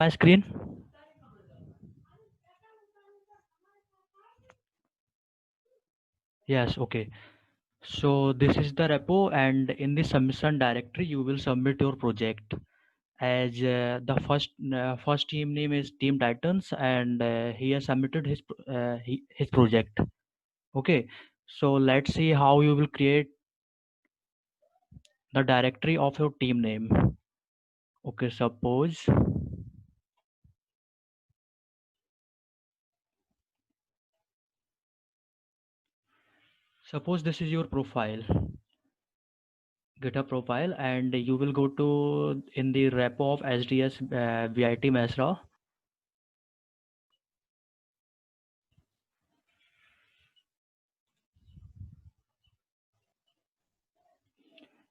My screen. Yes, okay. So this is the repo, and in the submission directory, you will submit your project. As the first team name is Team Titans, and he has submitted his project. Okay. So let's see how you will create the directory of your team name. Okay. Suppose this is your profile. GitHub profile, and you will go to in the repo of SDS VIT Mesra,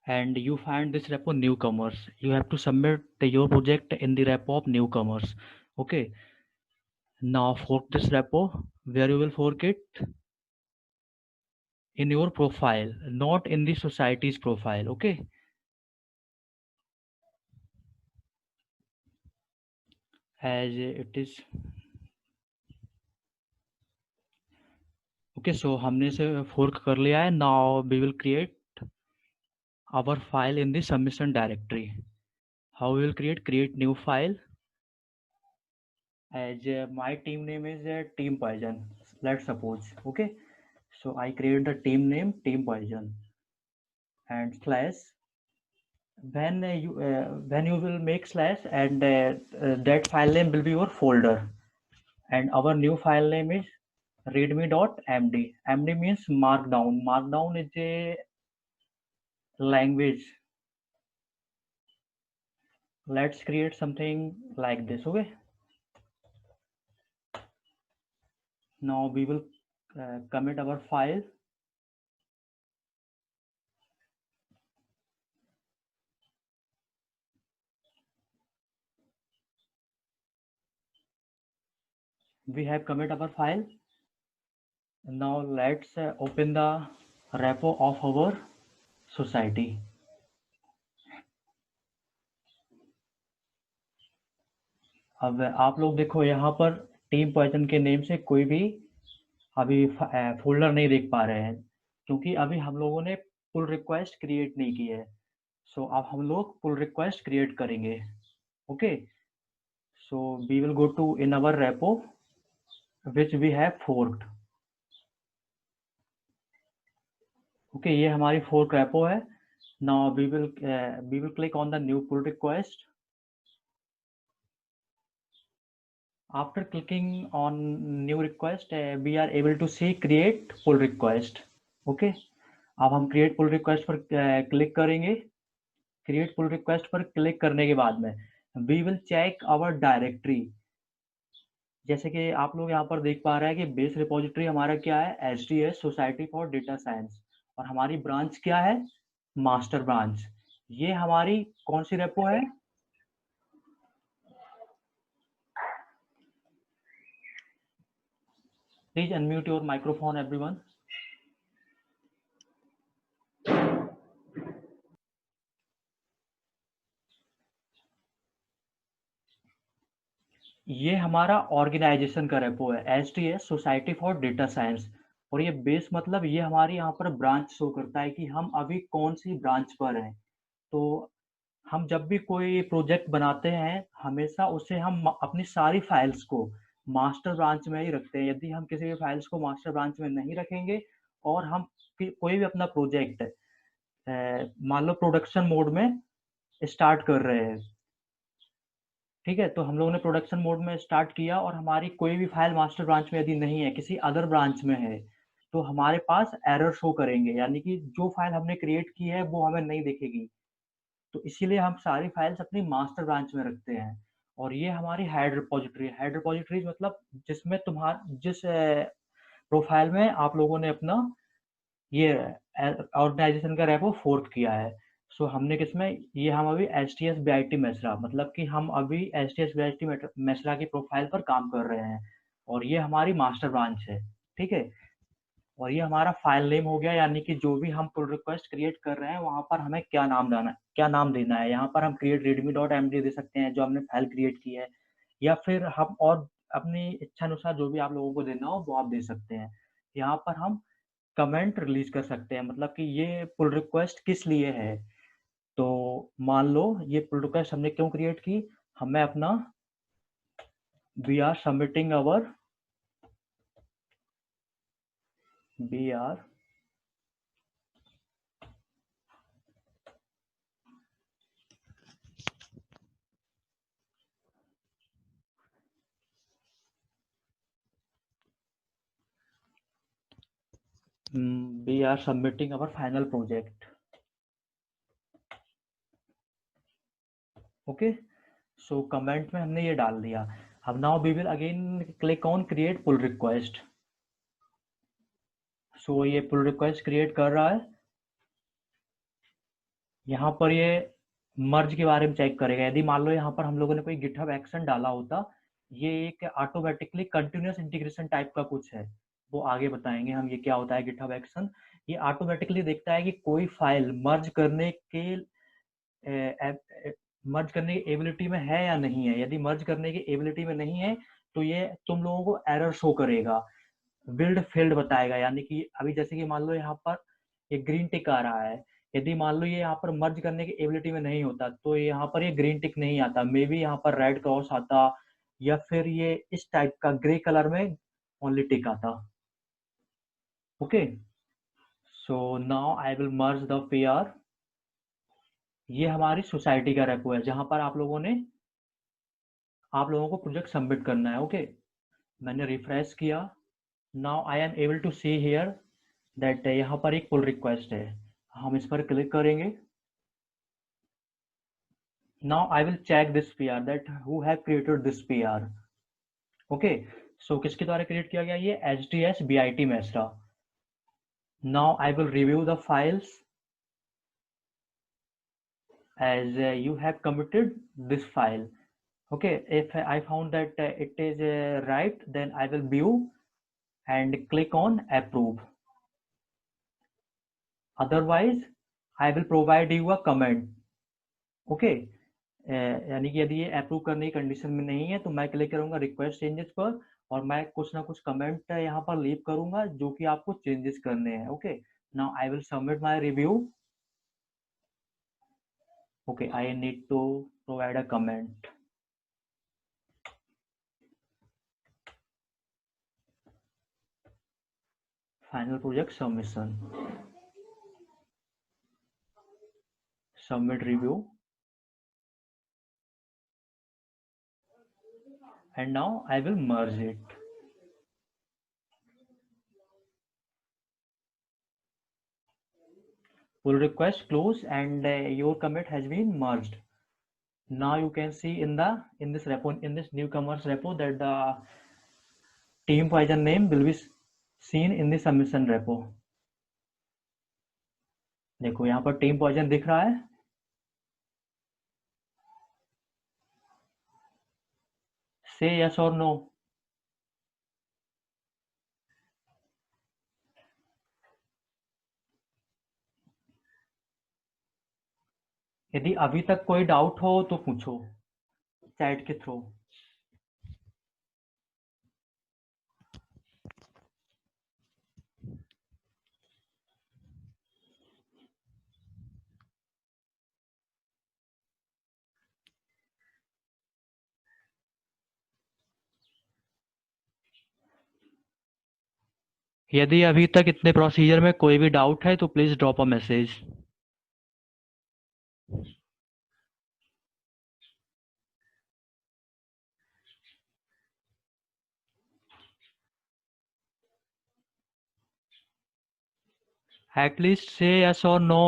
and you find this repo newcomers. You have to submit your project in the repo of newcomers. Okay. Now fork this repo, where you will fork it in your profile, not in the society's profile. Okay. As it is. Okay, so हमने से fork कर लिया है. Now we will create our file in the submission directory. How we will create new file. As my team name is Team Poison. Let's suppose. Okay. So I create the team name Team Poison and slash. When you will make slash, and that file name will be your folder, and our new file name is readme.md. md means markdown. Markdown is a language. Let's create something like this. Okay. Now we will commit our file. We have commit our file. Now let's open the repo of our society. अब आप लोग देखो यहाँ पर team poison के name से कोई भी अभी फोल्डर नहीं देख पा रहे हैं, क्योंकि अभी हम लोगों ने पुल रिक्वेस्ट क्रिएट नहीं की है. सो अब हम लोग पुल रिक्वेस्ट क्रिएट करेंगे. Okay. So we will go to in our repo which we have forked. Okay, ये हमारी फोर्क रेपो है. Now we will click on the new pull request. After clicking on new request, we are able to see create pull request. Okay. अब हम create pull request पर click करेंगे. create pull request पर click करने के बाद में we will check our directory. जैसे कि आप लोग यहाँ पर देख पा रहे हैं कि बेस रिपोजिटरी हमारा क्या है, HDS society for data science, और हमारी ब्रांच क्या है, मास्टर ब्रांच. ये हमारी कौन सी रेपो है? Please unmute your microphone everyone. ये हमारा ऑर्गेनाइजेशन का रेपो है, HDS society for data science. और ये बेस मतलब ये हमारी यहाँ पर ब्रांच शो करता है कि हम अभी कौन सी ब्रांच पर हैं. तो हम जब भी कोई प्रोजेक्ट बनाते हैं, हमेशा उसे हम अपनी सारी फाइल्स को मास्टर ब्रांच में ही रखते हैं. यदि हम किसी भी फाइल्स को मास्टर ब्रांच में नहीं रखेंगे और हम कोई भी अपना प्रोजेक्ट मान लो प्रोडक्शन मोड में स्टार्ट कर रहे हैं, ठीक है, तो हम लोगों ने प्रोडक्शन मोड में स्टार्ट किया और हमारी कोई भी फाइल मास्टर ब्रांच में यदि नहीं है, किसी अदर ब्रांच में है, तो हमारे पास एरर शो करेंगे, यानी कि जो फाइल हमने क्रिएट की है वो हमें नहीं दिखेगी. तो इसीलिए हम सारी फाइल्स अपनी मास्टर ब्रांच में रखते हैं. और ये हमारी हेड रिपोजिटरी है. हेड रिपोजिटरी मतलब जिसमें जिस प्रोफाइल में आप लोगों ने अपना ये ऑर्गेनाइजेशन का रेपो फोर्क किया है. सो हमने किसमें, ये हम अभी HTS BIT मेसरा, मतलब कि हम अभी HTS BIT मेसरा की प्रोफाइल पर काम कर रहे हैं, और ये हमारी मास्टर ब्रांच है. ठीक है. और ये हमारा फाइल नेम हो गया, यानी कि जो भी हम पुल रिक्वेस्ट क्रिएट कर रहे हैं वहां पर हमें क्या नाम देना है. यहाँ पर हम क्रिएट readme.md दे सकते हैं, जो हमने फाइल क्रिएट की है. या फिर हम और अपनी इच्छा अनुसार जो भी आप लोगों को देना हो वो आप दे सकते हैं। यहाँ पर हम कमेंट रिलीज़ कर सकते हैं, मतलब कि ये पुल रिक्वेस्ट किस लिए है। तो मान लो ये पुल रिक्वेस्ट हमने क्यों क्रिएट की, हमें अपना we are submitting our we are we are submitting our final project. Okay, so comment में हमने ये डाल दिया। अब now we will again click on create pull request. So ये पुल रिक्वेस्ट क्रिएट कर रहा है। यहाँ पर ये मर्ज के बारे में चेक करेगा। यदि मान लो यहाँ पर हम लोगों ने कोई गिटहब एक्शन डाला होता, ये एक ऑटोमेटिकली कंटिन्यूअस इंटीग्रेशन टाइप का कुछ है, वो आगे बताएंगे हम ये क्या होता है गिटहब एक्शन। ये ऑटोमेटिकली देखता है कि कोई फाइल मर्ज करने की एबिलिटी में है या नहीं है। यदि मर्ज करने की एबिलिटी में नहीं है तो ये तुम लोगों को एरर शो करेगा, बिल्ड फेल्ड बताएगा। यानी कि अभी जैसे कि मान लो यहाँ पर ये ग्रीन टिक आ रहा है, यदि मान लो ये यहाँ पर मर्ज करने की एबिलिटी में नहीं होता तो यहाँ पर ये ग्रीन टिक नहीं आता, मे बी यहाँ पर रेड क्रॉस आता, या फिर ये इस टाइप का ग्रे कलर में ओनली टिक आता। Okay, so now I will merge the pair. ये हमारी सोसाइटी का रेपो है जहां पर आप लोगों को प्रोजेक्ट सबमिट करना है। ओके, मैंने रिफ्रेश किया। Now I am able to see here that यहाँ पर एक पुल रिक्वेस्ट है। हम इस पर क्लिक करेंगे। Now I will check this PR that who have created this PR. Okay, so किसके द्वारा क्रिएट किया गया, ये HDS BIT Mesra. Now I will review the files as you have committed this file. Okay, if I found that it is right, then I will view and click on approve. Otherwise I will provide you a comment. Okay, यानी कि यदि ये approve करने की condition में नहीं है तो मैं क्लिक करूंगा रिक्वेस्ट चेंजेस पर, और मैं कुछ ना कुछ कमेंट यहाँ पर लीव करूंगा जो कि आपको चेंजेस करने हैं। Okay, now I will submit my review. Okay, I need to provide a comment. Final project submission, submit review, and now I will merge it. Pull request close and your commit has been merged. Now you can see in this repo, in this newcomers repo, that the team Poison name will be seen in the submission repo. देखो यहाँ पर team poison दिख रहा है। से yes और no. यदि अभी तक कोई डाउट हो तो पूछो चैट के थ्रू। यदि अभी तक इतने प्रोसीजर में कोई भी डाउट है तो please drop a message. At least से यस और नो।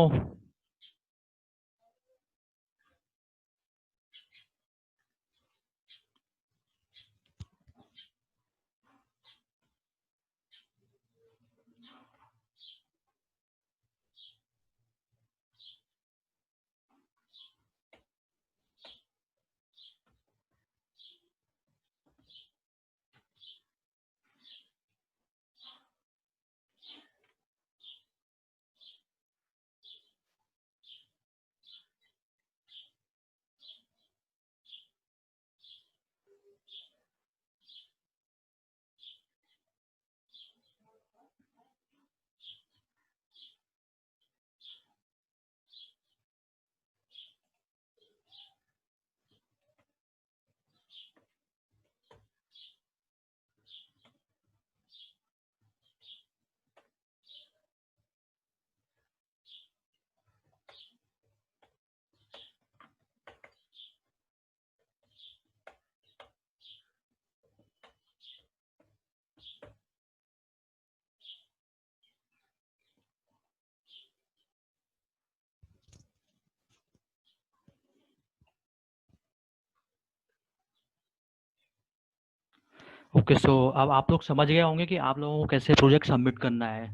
ओके, सो अब आप लोग समझ गए होंगे कि आप लोगों को कैसे प्रोजेक्ट सबमिट करना है।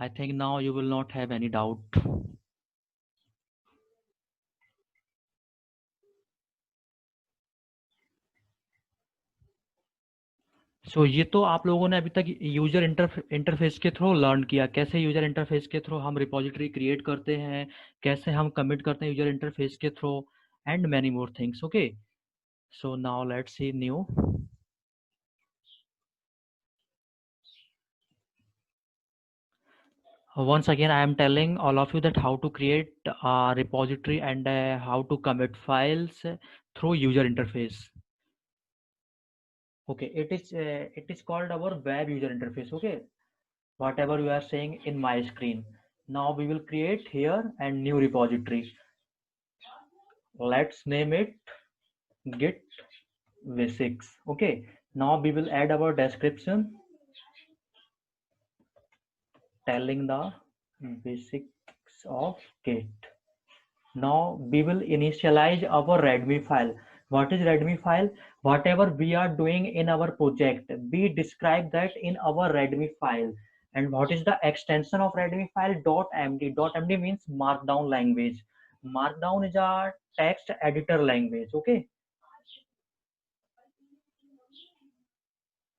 I think now you will not have any doubt. So ये तो आप लोगों ने अभी तक यूजर इंटरफेस के थ्रू लर्न किया, कैसे यूजर इंटरफेस के थ्रू हम रिपॉजिटरी क्रिएट करते हैं, कैसे हम कमिट करते हैं यूजर इंटरफेस के through, and many more things. Okay, so now let's see new. Once again, I am telling all of you that how to create a repository and how to commit files through user interface. Okay, it is called our web user interface. Okay, whatever you are saying in my screen. Now we will create here a new repository. Let's name it Git basics. Okay, now we will add our description telling the basics of Git. Now we will initialize our readme file. What is readme file? Whatever we are doing in our project, we describe that in our readme file. And what is the extension of readme file? .md. .md means markdown language. Markdown is a text editor language. Okay,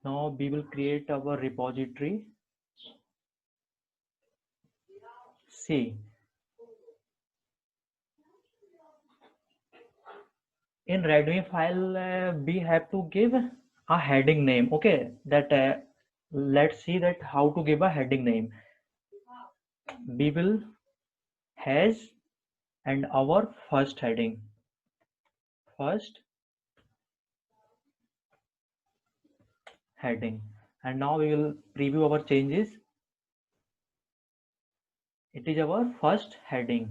now we will create our repository. See, in readme file we have to give a heading name. Okay, that let's see that how to give a heading name. We will has and our first heading, and now we will preview our changes. It is our first heading.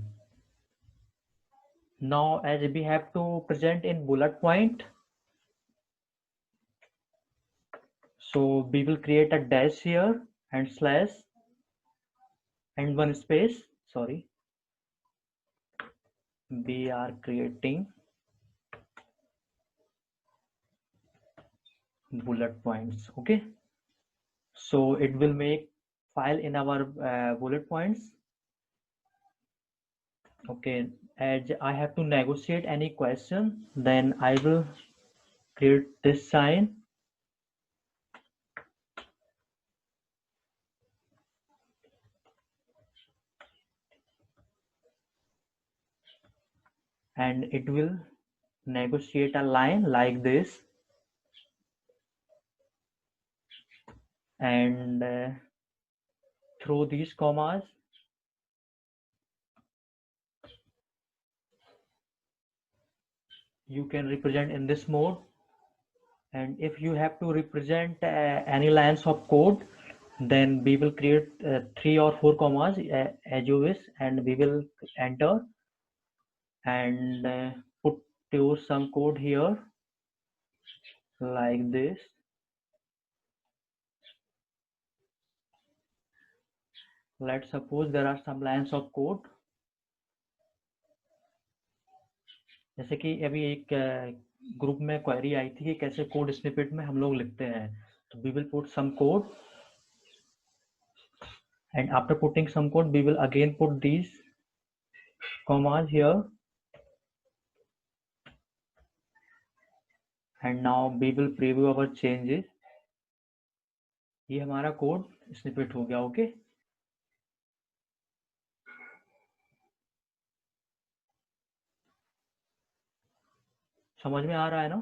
Now as we have to present in bullet point, so we will create a dash here and slash and one space. Sorry, we are creating bullet points. Okay, so it will make file in our bullet points. Okay, as I have to negotiate any question, then I will create this sign and it will negotiate a line like this, and through these commas you can represent in this mode. And if you have to represent any lines of code, then we will create 3 or 4 commas as you wish, and we will enter and put your some code here like this. Let's suppose there are some lines of code. जैसे कि अभी एक group में query आई थी कि कैसे code snippet में हम लोग लिखते हैं, तो we will put some code, and after putting some code we will again put these commas here, and now we will preview our changes. ये हमारा कोड स्निपेट हो गया। ओके, समझ में आ रहा है ना?